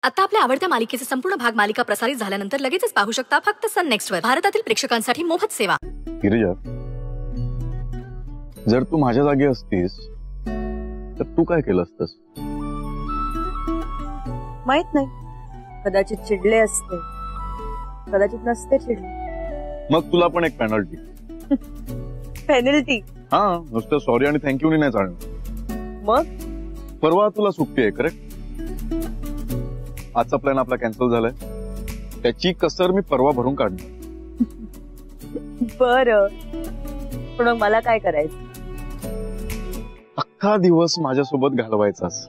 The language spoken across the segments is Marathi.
आता आपल्या आवडत्या मालिकेचे संपूर्ण भाग मालिका प्रसारित झाल्यानंतर लगेचच पाहू शकता फक्त सन नेक्स्ट वर. भारतातील प्रेक्षकांसाठी मोफत सेवा. गिरिजा, जर तू माझ्या जागी असतीस तर तू काय केलं असतंस? माहित नाही, कदाचित चिडले असते, कदाचित नसते चिडले. मग तुला पण एक पेनल्टी. पेनल्टी? हा, नुसतं सॉरी आणि थँक्यू नाही चालणार. मग परवा तुला सुट्टी आहे, करेक्ट? आजचा प्लॅन आपला कॅन्सल झालाय, त्याची कसर मी परवा भरून काढणार. बरं, पण मला काय करायचं? अख्खा दिवस माझ्यासोबत घालवायचाच.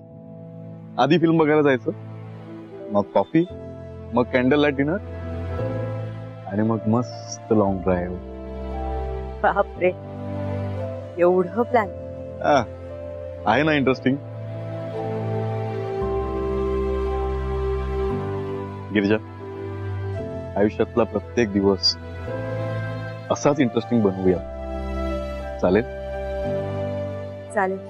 आधी फिल्म बघायला जायचं, मग कॉफी, मग कॅन्डल लाईट डिनर आणि मग मस्त लॉंग ड्राईव्ह. बापरे, एवढं प्लॅन आहे ना इंटरेस्टिंग? गिरिजा, आयुष्यातला प्रत्येक दिवस असाच इंटरेस्टिंग बनवूया. चालेल? चालेल.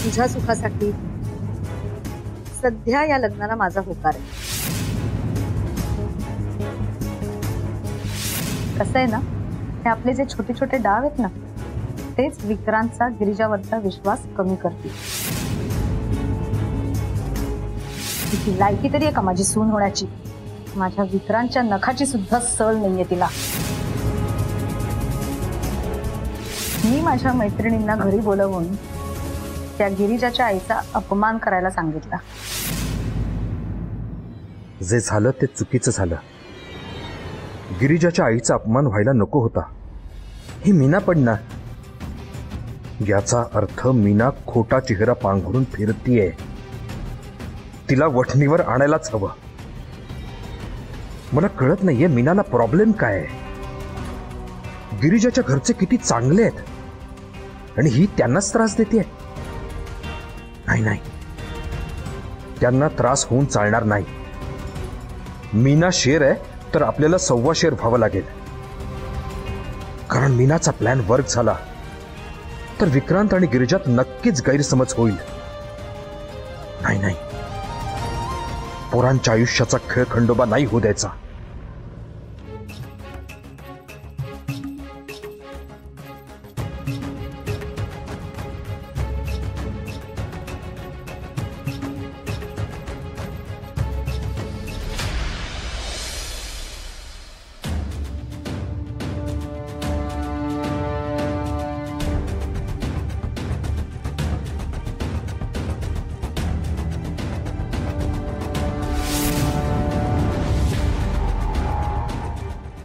तुझ्या सुखासाठी सध्या या लग्नाला माझा होकार आहे. कसं आहे ना, हे आपले जे छोटे छोटे डाव आहेत ना, तेच विक्रांतचा गिरिजावरचा विश्वास कमी करतील. तिची लायकी तरी आहे का माझी सून होण्याची? माझ्या विक्रांतच्या नखाची सुद्धा सल नाहीये तिला. मी माझ्या मैत्रिणींना घरी बोलवून त्या गिरिजाच्या आईचा अपमान करायला सांगितला. जे झालं ते चुकीचं झालं. गिरिजाच्या आईचा अपमान व्हायला नको होता. ही मीना पडणार. याचा अर्थ मीना खोटा चेहरा पांघरून फिरतीये. तिला वठणीवर आणायलाच हवं. मला कळत नाहीये मीनाला प्रॉब्लेम काय आहे. गिरिजाच्या घरचे किती चांगले आहेत आणि ही त्यांनाच त्रास देते. नाही नाही, त्यांना त्रास होऊन चालणार नाही. मीना शेर आहे तर आपल्याला 1.25 शेर व्हावं लागेल. कारण मीनाचा प्लॅन वर्क झाला तर विक्रांत आणि गिरिजात नक्कीच गैरसमज होईल. नाही नाही, पोरांच्या आयुष्याचा खेळ खंडोबा नाही होऊ द्यायचा.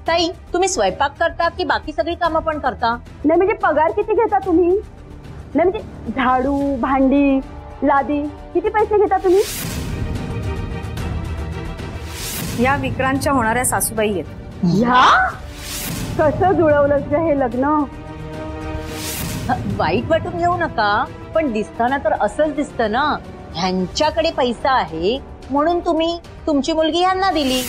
ताई, तुम्ही स्वयंपाक करता की बाकी सगळी कामं पण करता? नाही म्हणजे पगार किती घेता तुम्ही? नाही म्हणजे झाडू, भांडी, लादी किती पैसे घेता तुम्ही? या विक्रांतच्या होणाऱ्या सासूबाई आहेत. ह्या कसं जुळवलंच ग हे लग्न? वाईट वाटून घेऊ नका, पण दिसताना तर असंच दिसतं ना. ह्यांच्याकडे पैसा आहे म्हणून तुम्ही तुमची मुलगी ह्यांना दिली.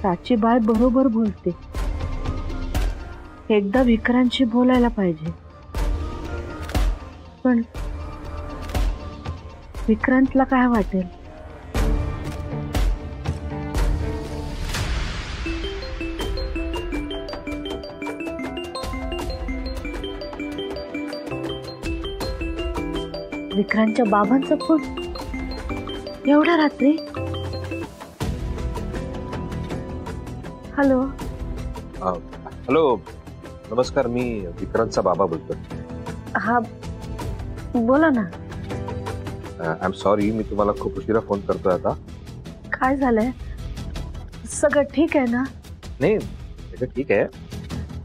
साची बाय बरोबर बोलते. एकदा विक्रांतशी बोलायला पाहिजे. पण विक्रांतला काय वाटेल? विक्रांतच्या बाबांचा फोन एवढ्या रात्री? हॅलो नमस्कार, मी विक्रांतचा बाबा बोलतोय. हा बोला ना. आय एम सॉरी, मी तुम्हाला खूप उशिरा फोन करतोय आता. काय झालंय? सगळं ठीक आहे ना? नाही सगळं ठीक आहे,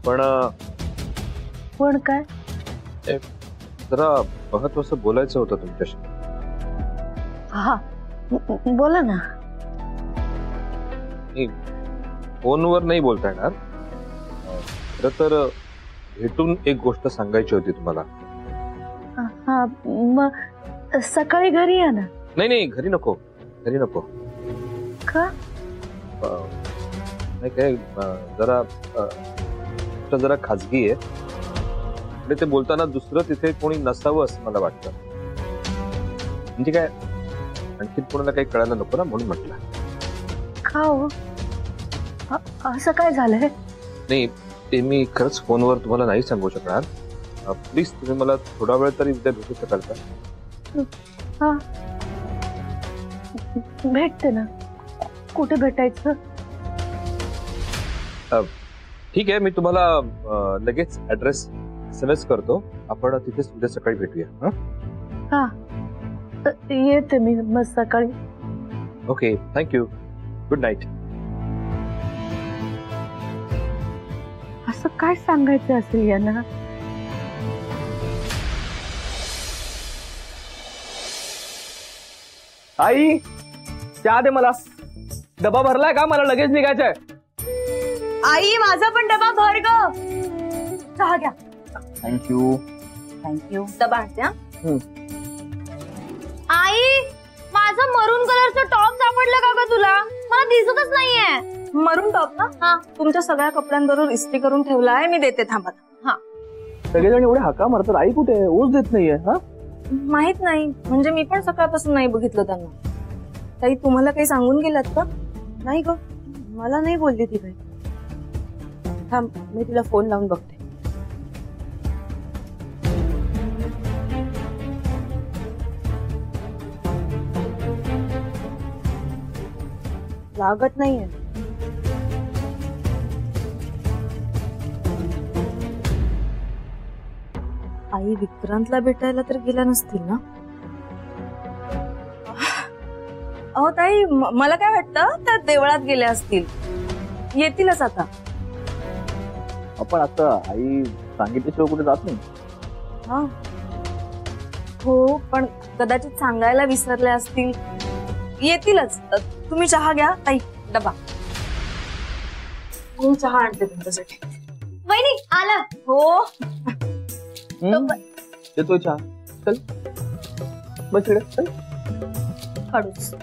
पण काय? जरा महत्वाचं बोलायचं होतं तुमच्याशी. हा बोला ना. फोनवर नाही बोलता येणार. खरं तर भेटून एक गोष्ट सांगायची होती तुम्हाला. हा मग सकाळी घरी या ना. नाही घरी नको, घरी नको. का? नाही काय, जरा खाजगी आहे आणि ते बोलताना दुसरं तिथे कोणी नसावं असं मला वाटतं. म्हणजे काय, आणखी कोणाला काही कळायला नको ना, म्हणून म्हटलं. का हो? असं काय झालंय? नाही ते मी खरंच फोनवर तुम्हाला नाही सांगू शकणार. प्लीज तुम्ही मला थोडा वेळ तरी उद्या भेटू शकाल का? हा भेटते ना. कुठे भेटायचं? ठीक आहे, मी तुम्हाला लगेच ऍड्रेस SMS करतो. आपण तिथेच उद्या सकाळी भेटूया. हा येते मी मग सकाळी. Okay, thank you. Good night. असं काय सांगायचं असेल यांना? आई चहा दे मला. डबा भरलाय का? मला लगेच निघायचंय. आई माझा पण डबा भर ग. चहा घ्या. थँक्यू. थँक्यू. डबा आणते. आई माझं मरून कलरचं टॉप सापडलं का ग तुला? मला दिसतच नाहीये. मरून टॉप ना? हा तुमच्या सगळ्या कपड्यांबरोबर इस्त्री करून ठेवला आहे मी. देते थांबा. हा सगळेजण एवढे हाका मारतात, आई कुठे? ओस देत नाहीये. हा माहित नाही, म्हणजे मी पण सकाळपासून नाही बघितलं त्यांना. ताई तुम्हाला काही सांगून गेलात का? नाही ग, मला नाही बोलली ती काही. थांब मी तिला फोन लावून बघते. लागत नाहीये. आई विक्रांतला भेटायला तर गेल्या नसतील ना? अहो ताई, मला काय वाटतं त्या देवळात गेल्या असतील. येतीलच आता. आपण आता आई सांगितल्याशिवाय कुठे जात नाही. हा हो, पण कदाचित सांगायला विसरल्या असतील. येतीलच. तुम्ही चहा घ्या ताई. डबा मी चहा आणते तुमच्यासाठी. वहिनी आला. हो येतोय चहा. चल बस इकडे. चल. हळूच.